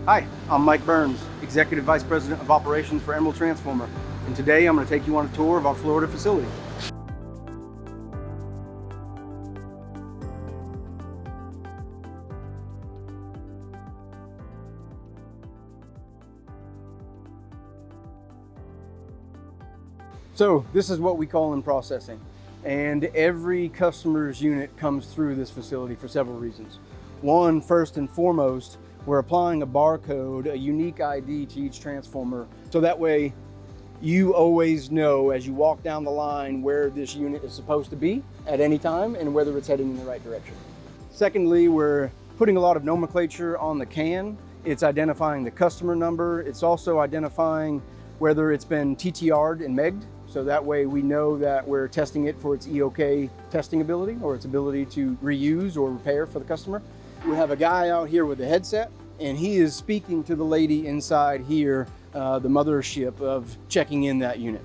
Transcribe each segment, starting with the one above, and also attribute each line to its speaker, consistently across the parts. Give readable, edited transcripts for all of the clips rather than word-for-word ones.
Speaker 1: Hi, I'm Mike Burns, Executive Vice President of Operations for Emerald Transformer, and today I'm going to take you on a tour of our Florida facility. So this is what we call in processing, and every customer's unit comes through this facility for several reasons. One, first and foremost, we're applying a barcode, a unique ID to each transformer, so that way you always know as you walk down the line where this unit is supposed to be at any time and whether it's heading in the right direction. Secondly, we're putting a lot of nomenclature on the can. It's identifying the customer number. It's also identifying whether it's been TTR'd and MEG'd, so that way we know that we're testing it for its EOK testing ability or its ability to reuse or repair for the customer. We have a guy out here with a headset, and he is speaking to the lady inside here, the mothership, of checking in that unit.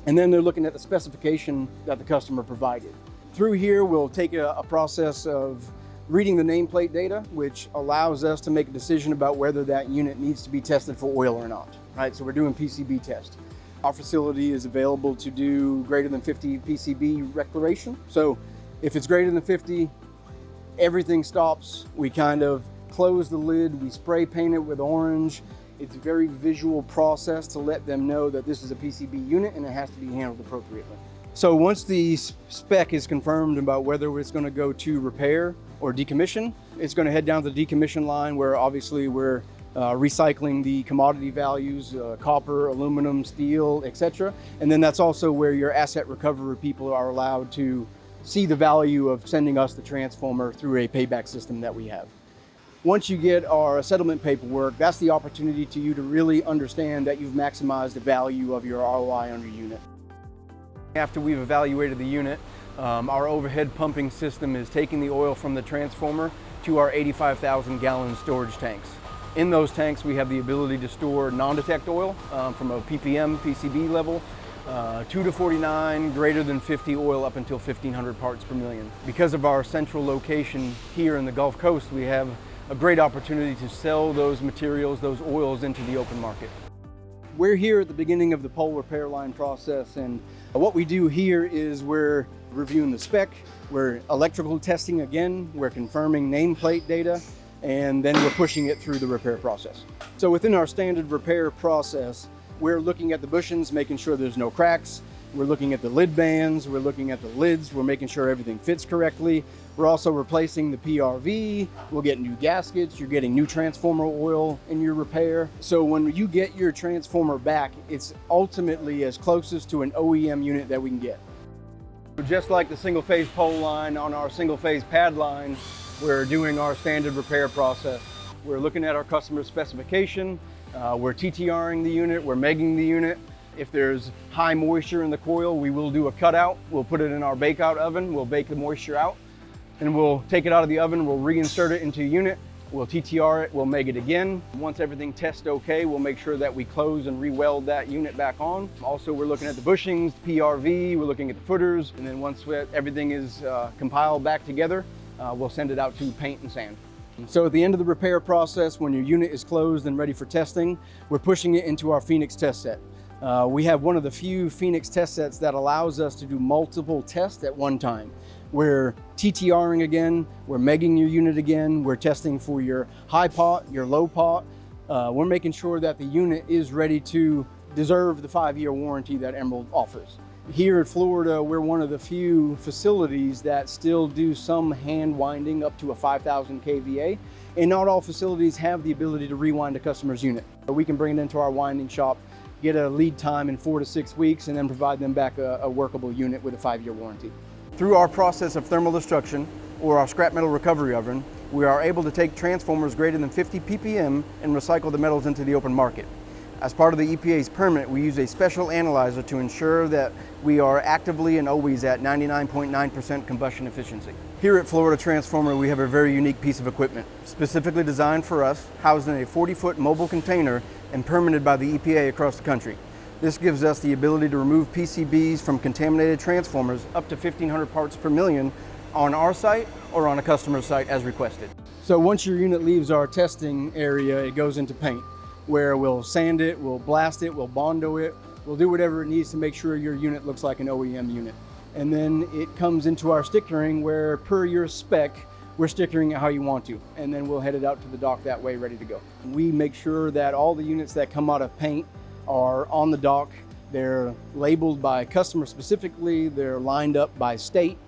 Speaker 1: And then they're looking at the specification that the customer provided. Through here, we'll take a process of reading the nameplate data, which allows us to make a decision about whether that unit needs to be tested for oil or not, right? So we're doing PCB test. Our facility is available to do greater than 50 PCB declaration. So if it's greater than 50, everything stops. We kind of close the lid, we spray paint it with orange. It's a very visual process to let them know that this is a PCB unit and it has to be handled appropriately. So once the spec is confirmed about whether it's going to go to repair or decommission, it's going to head down to the decommission line, where obviously we're recycling the commodity values, copper, aluminum, steel, etc. And then that's also where your asset recovery people are allowed to see the value of sending us the transformer through a payback system that we have. Once you get our settlement paperwork, that's the opportunity to you to really understand that you've maximized the value of your ROI on your unit. After we've evaluated the unit, our overhead pumping system is taking the oil from the transformer to our 85,000 gallon storage tanks. In those tanks, we have the ability to store non-detect oil from a ppm PCB level, 2 to 49, greater than 50 oil up until 1,500 parts per million. Because of our central location here in the Gulf Coast, we have a great opportunity to sell those materials, those oils, into the open market. We're here at the beginning of the pole repair line process, and what we do here is we're reviewing the spec, we're electrical testing again, we're confirming nameplate data, and then we're pushing it through the repair process. So within our standard repair process, we're looking at the bushings, making sure there's no cracks. We're looking at the lid bands, we're looking at the lids, we're making sure everything fits correctly. We're also replacing the PRV, we'll get new gaskets, you're getting new transformer oil in your repair. So when you get your transformer back, it's ultimately as closest to an OEM unit that we can get. Just like the single phase pole line on our single phase pad line, we're doing our standard repair process. We're looking at our customer specification, we're TTRing the unit, we're megging the unit. If there's high moisture in the coil, we will do a cutout. We'll put it in our bake out oven, we'll bake the moisture out, and we'll take it out of the oven, we'll reinsert it into a unit, we'll TTR it, we'll meg it again. Once everything tests okay, we'll make sure that we close and re-weld that unit back on. Also, we're looking at the bushings, PRV, we're looking at the footers, and then once everything is compiled back together, we'll send it out to paint and sand. So at the end of the repair process, when your unit is closed and ready for testing, we're pushing it into our Phoenix test set. We have one of the few Phoenix test sets that allows us to do multiple tests at one time. We're TTRing again, we're megging your unit again, we're testing for your high pot, your low pot. We're making sure that the unit is ready to deserve the 5-year warranty that Emerald offers. Here in Florida, we're one of the few facilities that still do some hand winding up to a 5,000 kVA, and not all facilities have the ability to rewind a customer's unit. We can bring it into our winding shop, get a lead time in 4 to 6 weeks, and then provide them back a workable unit with a 5-year warranty. Through our process of thermal destruction, or our scrap metal recovery oven, we are able to take transformers greater than 50 ppm and recycle the metals into the open market. As part of the EPA's permit, we use a special analyzer to ensure that we are actively and always at 99.9% combustion efficiency. Here at Florida Transformer, we have a very unique piece of equipment, specifically designed for us, housed in a 40-foot mobile container and permitted by the EPA across the country. This gives us the ability to remove PCBs from contaminated transformers up to 1,500 parts per million on our site or on a customer's site as requested. So once your unit leaves our testing area, it goes into paint, where we'll sand it, we'll blast it, we'll Bondo it, we'll do whatever it needs to make sure your unit looks like an OEM unit. And then it comes into our stickering, where per your spec, we're stickering it how you want to, and then we'll head it out to the dock that way, ready to go. We make sure that all the units that come out of paint are on the dock. They're labeled by customer specifically, they're lined up by state.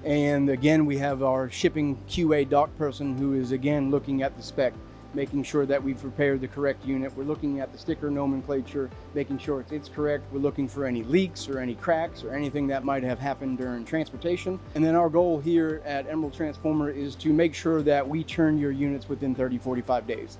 Speaker 1: And again, we have our shipping QA dock person who is again looking at the spec, making sure that we've prepared the correct unit. We're looking at the sticker nomenclature, making sure it's correct. We're looking for any leaks or any cracks or anything that might have happened during transportation. And then our goal here at Emerald Transformer is to make sure that we turn your units within 30-45 days.